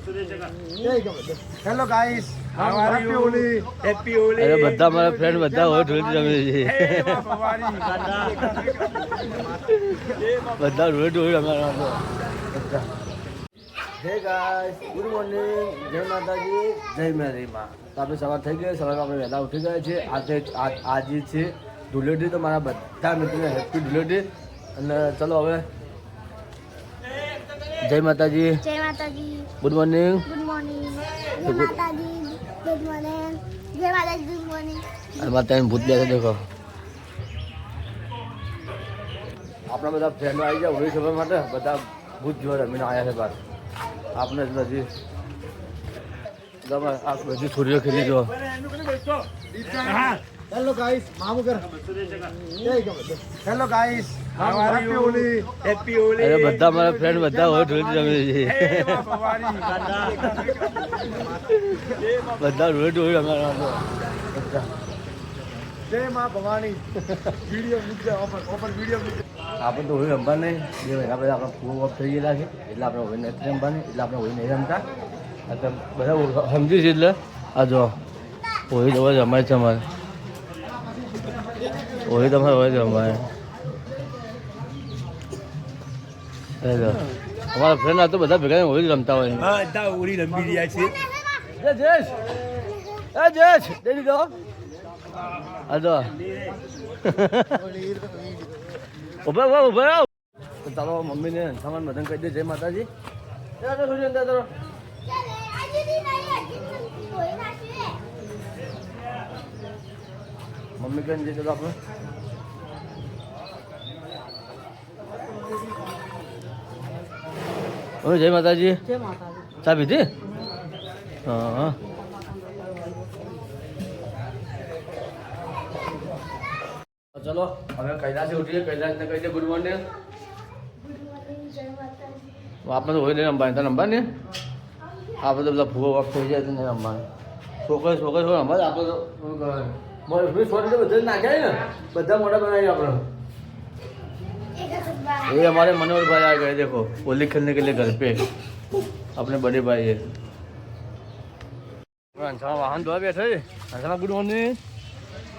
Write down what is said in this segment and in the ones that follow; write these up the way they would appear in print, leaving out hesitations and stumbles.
Hello guys, happy Holi. Happy Holi. અરે બધા મારા ફ્રેન્ડ બધા હોય ઢોળી રમે છે. બધા ઢોળી રમે. જય ગાઈસ, ગુડ મોર્નિંગ, જય માતાજી, જય મેરી માં. તો આપણે સવાર થઈ ગઈ, સવારમાં આપણે વહેલા ઉઠી ગયા છે. આજે છે ધૂળેટી, તો મારા બધા મિત્રોને હેપી ધૂળેટી. અને ચલો હવે જય માતાજી, જય માતાજી, ગુડ મોર્નિંગ, ગુડ મોર્નિંગ, જય માતાજી, ગુડ મોર્નિંગ, જય માતાજી, ગુડ મોર્નિંગ. અને માતા ભૂત બે દેખો. આપણા બધા ફ્રેન્ડો આવી ગયા હોળી સભા માટે. બધા ભૂત જોવા રમીને આવ્યા છે બહાર. આપણે બધી આ બધી છોરીઓ ખેલી જો. હેલો ગાઈસ, મામુ કર. Hello guys, happy Holi. Happy Holi. અરે બધા મારા ફ્રેન્ડ બધા હોય ઢોળી રમે છે. બધા ઢોળી રમે. જય માં ભવાની. વિડિયો મૂકજો, ઓપન વિડિયો મૂકજો. આપણે તો હોળી રમવા નહીં. 2 મહિના પછી આપણા પૂરો ઓફ થઈ ગયેલા છે, એટલે આપણે હોળી નથી રમવાની. એટલે આપણે હોળી નહીં રમતા. બધા સમજી છે. એટલે આ જો હોળી તો રમાય છે અમારે. હોળી તમારે હોય છે અમારે. અમારા ફ્રેન્ડ આ તો બધા ભેગા હોળી રમતા હોય. બધા હોળી રમી રહ્યા છે. જયેશ, જયેશ દે દીધો. આ જો ઉભા ઉભા. તો ચાલો મમ્મીને સામાન મદન કહી દે. જય માતાજી. મમ્મી કહીને જઈ ચલો આપણે. જય માતાજી. ચા પીધી? હા. ચલો હવે કૈલાસે ઉઠીએ. કૈલાસને કહી દે ગુડ મોર્નિંગ. આપણે તો હોય નહીં રમવાની. તને રમવાની આપણે તો બધા ફૂગો વખત થઈ જાય તો નહીં રમવાનું. છોકરા રમવા આપણે તો બધા નાખ્યા ને. બધા મોટા બનાવીએ આપણે. ये हमारे मनोहर भाई आ गए. देखो होली खेलने के लिए घर पे अपने बड़े भाई है. वाहन धोआ बैठे. Ansha good morning.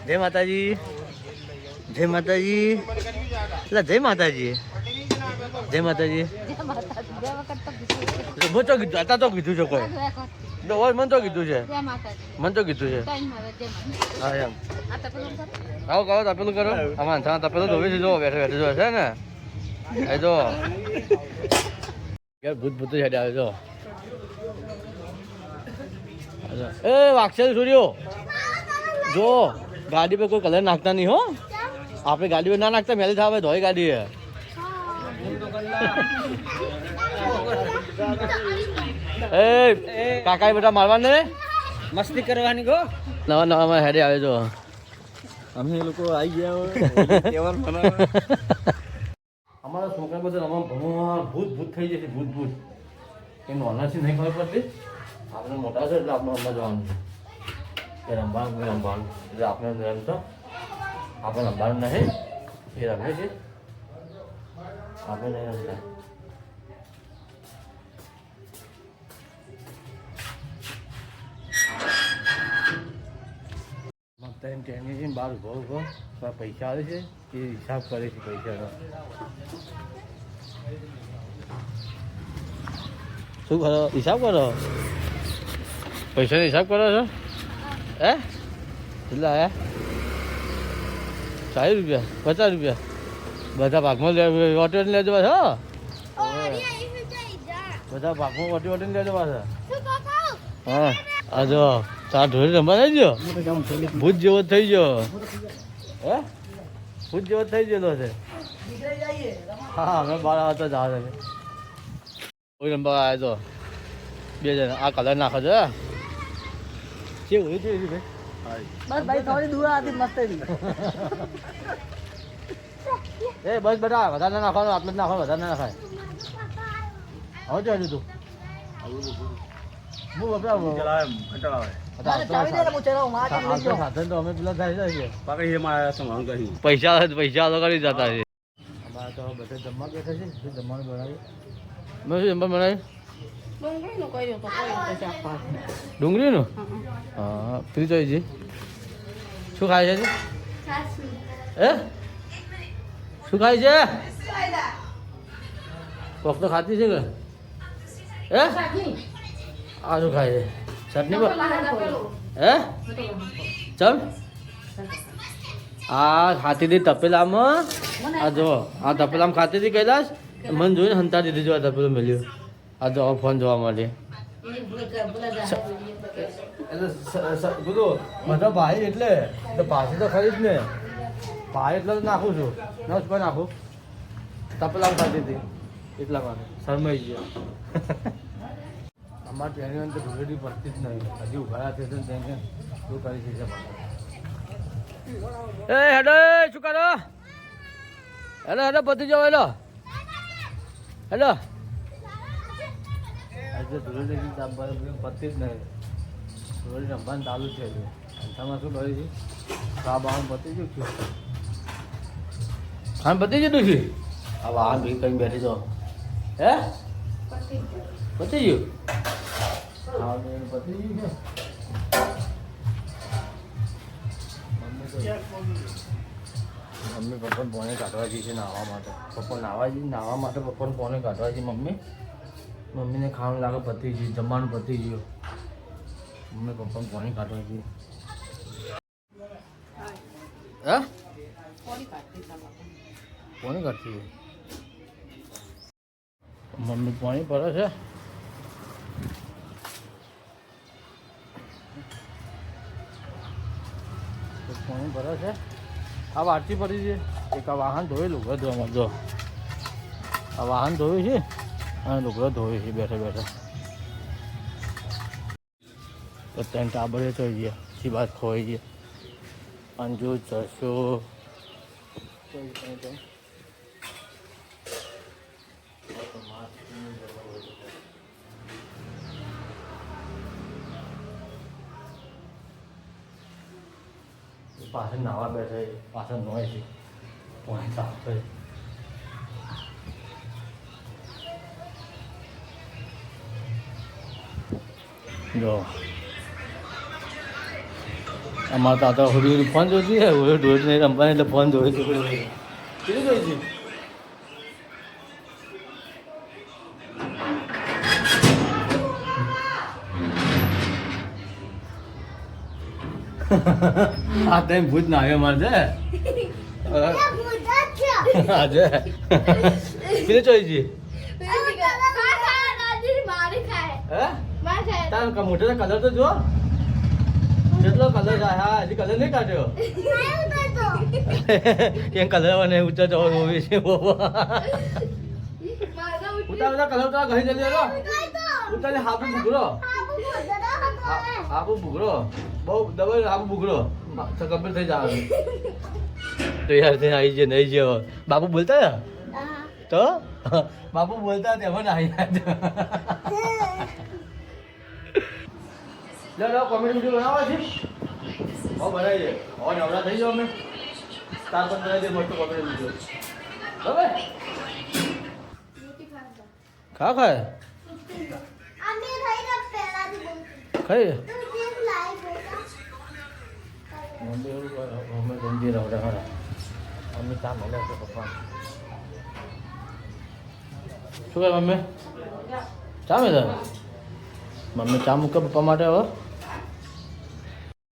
जय माताजी, जय माताजी. जय माताजी, जय माताजी. મને તો કીધું હતા તો કીધું છે કોઈ. મને તો કીધું છે. મને તો કીધું છે. હા એમ. આવો કરો તપેલું કરો. આમાં અંશા તપેલું ધોવી દીધો. બેઠે બેઠે જો છે ને. એ જો યાર ભૂત ભૂત હેડ આવે જો. એ વાક્ષેલ સૂર્યો જો ગાડી પર કોઈ કલર નાખતા નહીં હો. આપણે ગાડી પર ના નાખતા મેલી થાવે ધોઈ ગાડી હે. એ કાકા બેટા મારવાને મસ્તી કરવાની ગો. નવા નવા હેડે આવે જો. અમે લોકો આવી ગયા હોય. અમારા છોકરા બધા રમવા ભૂત થઈ જશે. ભૂત એ નોનાથી નહીં ખબર પડતી. આપણે મોટા છે એટલે આપણે રમવા જવાનું એ રમવાનું એટલે આપણે રમતો આપણે રમવાનું નહીં. એ રમે છે આપણે નહીં રમતા. ટેનિસ બહાર ઉભો પૈસા આવે છે. એ હિસાબ કરે છે પૈસાનો. શું કરો? હિસાબ કરો. પૈસાનો હિસાબ કરો છો? હે કેટલા હે? 40 રૂપિયા 50 રૂપિયા બધા ભાગમાં વટી લેજો પાછા. બધા ભાગમાં વટી લેજો પાછા. હા આ જો તાર ઢોળી રમવા થઈ ગયો. ભૂત જેવો થઈ ગયો. હે ભૂત જેવો થઈ ગયેલો છે. હા અમે બહાર આવતા જ આવે. કોઈ રમવા આવ્યો તો 2 જણા. આ કલર નાખો છો કેવું છે ભાઈ? બસ ભાઈ થોડી દૂર આતી મસ્ત એ બસ બેટા વધારે ના નાખવાનું. આટલું જ નાખવાનું. વધારે ના નાખાય. હવે જો હજુ તું સાધન તો અમે પેલા થાય છે. પૈસા કરી જતા છે. અમારે તો બધા જમવા બેઠા છે. જમવાનું બનાવ્યું. મેં શું જમવા બનાવ્યું? ડુંગળીનું કર્યું તો કોઈ શાક ભાત ડુંગળીનું હા પીરી ચોઈજી શું ખાય છે હે શું ખાય છે કોક તો ખાતી છે કે હે આ શું ખાય છે ચટણી પર હે ચમ આ ખાતી હતી તપેલામાં આ જો આ તપેલામાં ખાતી હતી કૈલાશ મને જોઈને હંતા દીધી જો આ તપેલું મળ્યું આ જો ફોન જોવા માટે બધું બધા ભાઈ એટલે પાછી તો ખરી જ ને ભાઈ એટલે તો નાખું છું ન કોઈ નાખું તપેલામાં ખાતી હતી એટલા માટે શરમાઈ ગયો અમારે તેની અંદર ધૂળેટી પડતી જ નહીં હજી ઉઘાડા છે શું કરી છે એ હેડો શું કરો હેલો હેલો પતી જાઓ હેલો હેલો આજે ધૂળેટી પતી જ નહીં ધૂળેટી રમવાનું ચાલુ છે હજુ અંતામાં શું કરી છે આ વાહન પતી ગયું છું હા પતી જતું છે આ વાહન બી કઈ બેઠી તો હે પતી ગયું હા પતી ગયું છે મમ્મી પપ્પાને પોને કાઢવા જઈ છે નાહવા માટે પપ્પા નાહવા માટે પપ્પાને પોને કાઢવા જઈ મમ્મીને ખાવાનું લાગે પતી ગયું જમવાનું પતી ગયું મમ્મી પપ્પાને પોને કાઢવા જઈ હે પોને કાઢતી મમ્મી પાણી પડે છે પાણી ભરે છે આ વારતી પડી છે એક આ વાહન ધોયું લુગડો ધોવામાં જો આ વાહન ધોયું છે અને લુગડો ધોયું છે બેઠા બેઠા તો ત્યાં ટાબરે તો ગયા છી વાત ખોઈ ગયા અંજુ જશો પાછળ નાવા બેઠે પાછળ નોય છે પાણી સાફ કરે જો અમારા તાતા હોડી ફોન જોતી હે ઓલો ઢોર નહીં રમવાની એટલે ફોન જોઈ છે કેટલી જોઈ છે આ ટાઈમ ભૂત ના આવ્યો મારે આજે કેટલી જોઈ છે તાર મોટો કલર તો જો કેટલો કલર છે હા હજી કલર નહીં કાઢ્યો કેમ કલર મને ઊંચા જવાનો હોય છે ઉતાર કલર તો ઘણી જલ્દી લો ઉતાર હાબુ ભૂગરો હાબુ ભૂગરો બહુ ડબલ હાબુ ભૂગરો કમ્પ્લીટ થઈ જાય તો યાર તે આવી છે નહીં છે બાપુ બોલતા તો બાપુ બોલતા તેમાં આવી જાય લો કોમેડી વિડીયો બનાવવા છે બહુ બનાવીએ હવે નવરા થઈ જાઓ અમે સ્ટાર પણ બનાવી દે મસ્ત કોમેડી વિડીયો બરાબર ખા ખાય ખાઈ અમે ગંદી રવડા ખરા અમે ચા મળ્યા છે પપ્પા શું કહે મમ્મી ચા મેં મમ્મી ચા મૂકે પપ્પા માટે હવે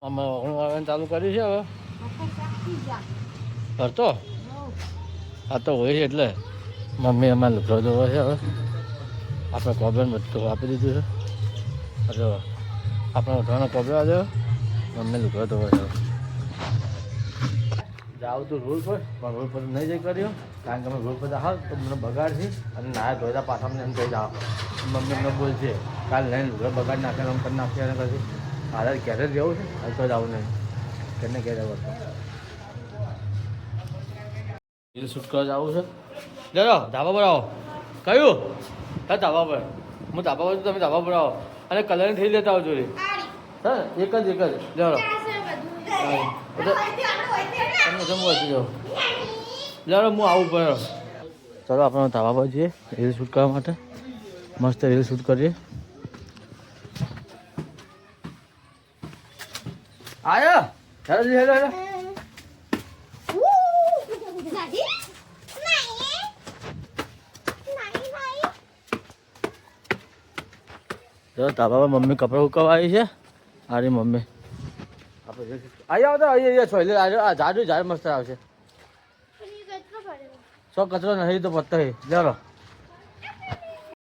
અમે ઓગણ ચાલુ કર્યું છે હવે કરતો આ તો હોય છે એટલે મમ્મી અમારે લુગડો ધોવો છે હવે આપણે કોબરાને બધું આપી દીધું છે જો આપણે ઉઠવાનો કોબરા આવ્યો મમ્મી લુગડો ધોવો છે જાવ તો રોડ પર પણ રોડ પર નહીં જઈ કર્યો કારણ કે અમે રોડ પર હાલ તો મને બગાડ છે અને નાયા ધોયા પાછા અમને એમ કહી જાઓ મમ્મી અમને બોલશે કાલ લઈને લુગડો બગાડ નાખે એમ કરી નાખીએ અને પછી હાલ ઘેર જ રહેવું છે હાલ તો જ આવું નહીં ઘરને ઘેર આવું રીલ શૂટ કરવા જવું છે ચાલો ધાબા પર આવો કયું હા ધાબા પર હું ધાબા પર તમે ધાબા પર આવો અને કલર થઈ લેતા આવો જોડે સર એક જ ચાલો તમને જમવું હતી જાઓ ચાલો હું આવું પર ચાલો આપણે ધાબા પર જઈએ રીલ શૂટ કરવા માટે મસ્ત રીલ શૂટ કરીએ આયો હેલો હેલો હેલો જો તારા મમ્મી કપડાં ઉકાવા આવી છે અરે મમ્મી આપણે આવો તો અહીંયા છો એટલે આ ઝાડ મસ્ત આવશે સો કચરો નહીં તો પત્તા ચાલો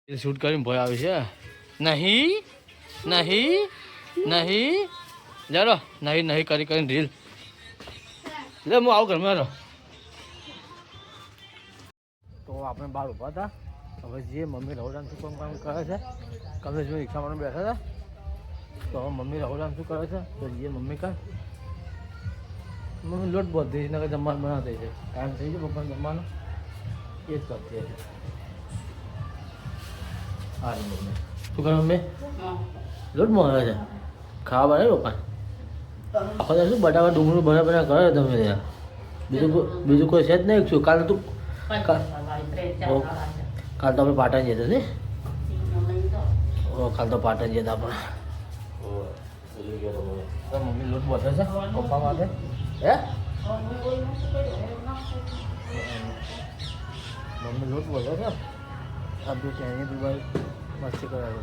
શૂટ કરીને ભય આવી છે નહીં નહીં નહીં ચાલો નહીં નહીં કરી કરીને રીલ લે હું આવું ઘરમાં રહો તો આપણે બહાર ઊભા હતા હવે જે મમ્મી રહોડાનું શું કામ કરે છે કમલેશ જો રિક્ષામાં બેઠા હતા તો હવે મમ્મી રહોડાનું શું કરે છે તો જે મમ્મી કર મમ્મી લોટ બહુ દે છે જમવાનું બનાવતી છે ટાઈમ થઈ ગયો પપ્પાને જમવાનું એ જ કરતી હતી હા મમ્મી શું કરે મમ્મી લોટ મળે છે ખાવા બનાવે પપ્પા આખો શું બટાકા ડુંગળું બના કરે તમે ત્યાં બીજું કોઈ છે જ નહીં શું કાલે તું કાલ તો આપણે પાટણ જતા ને કાલ તો પાટણ જતા આપણે મમ્મી લોટ બોલે છે પપ્પા માટે હે મમ્મી લોટ બોલે છે આ બે ત્યાં દુબાઈ મસ્તી કરાવે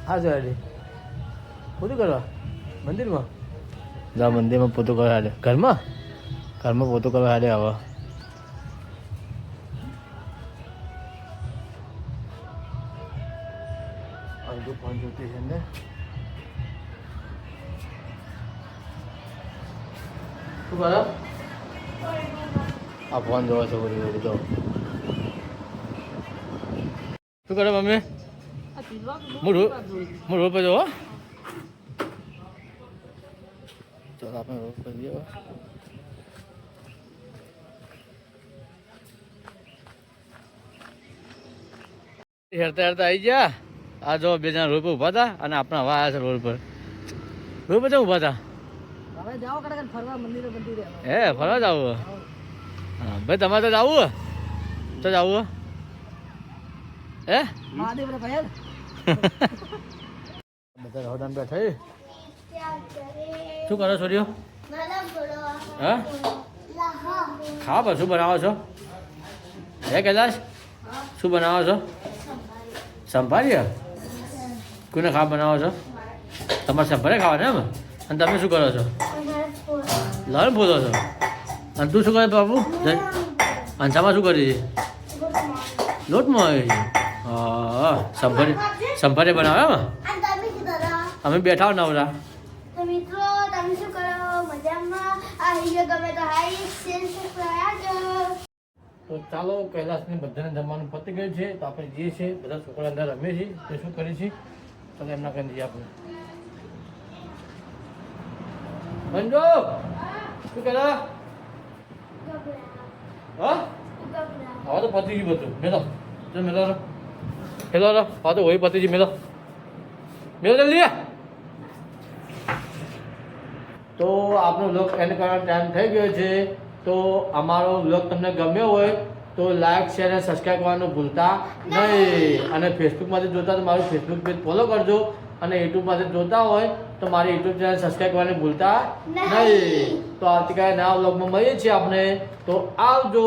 હા સર બધું કરવા મંદિરમાં જા મંદિરમાં પોતું કરવા હાલે ઘરમાં પોતું કરવા હાલે હવે અડધું ફોન જોતી છે ને શું કરો આ ફોન જોવા છો બધું તો શું કરે મમ્મી હું રોડ પર જવો ચાલો આપણે રોડ પર જઈએ હેરતા આવી ગયા આ જો બે જણા રોડ પર ઊભા હતા અને આપણે હવા આવ્યા છે રોડ પર ઊભા હતા હે ફરવા જવું હા ભાઈ તમારે તો જવું તો જવું હે બધા રહોડામાં બેઠા શું કરો છોડીઓ હા ખાવા પર શું બનાવો છો હે કૈલાશ શું બનાવો છો સંભાળીએ કોને ખાવા બનાવો છો તમારે સંભાળે ખાવા ને એમ અને તમે શું કરો છો લણ ફોલો છો અને તું શું કરે બાબુ અંશામાં શું કરી છે લોટમાં આવી છે હા સંભાળે બનાવે એમ અમે બેઠા નવરા મિત્રો તમે શું કરો મજામાં આ વિડિયો ગમે તો લાઈક શેર સબસ્ક્રાઇબ તો ચાલો કૈલાસને બધાને જમવાનું પતી ગયું છે તો આપણે જે છે બધા છોકરા અંદર રમીએ છીએ તે શું કરીએ છીએ તો એમના કરી દઈએ આપણે બંજો શું કરે હા હવે તો પતી ગયું બધું મેલો જો મેલો હેલો હવે તો હોય પતી ગયું મેલો જલ્દી તો આપણો બ્લોગ એન્ડ કરવાનો ટાઈમ થઈ ગયો છે તો અમારો બ્લોગ તમને ગમ્યો હોય તો લાઈક શેર અને સબસ્ક્રાઈબ કરવાનું ભૂલતા નહીં અને ફેસબુકમાંથી જોતા તો મારું ફેસબુક પેજ ફોલો કરજો અને યુટ્યુબમાંથી જોતા હોય તો મારી યુટ્યુબ ચેનલ સબસ્ક્રાઈબ કરવાનું ભૂલતા નહીં તો આવતીકાલે નવા બ્લોગમાં મળીએ છીએ આપણે તો આવજો.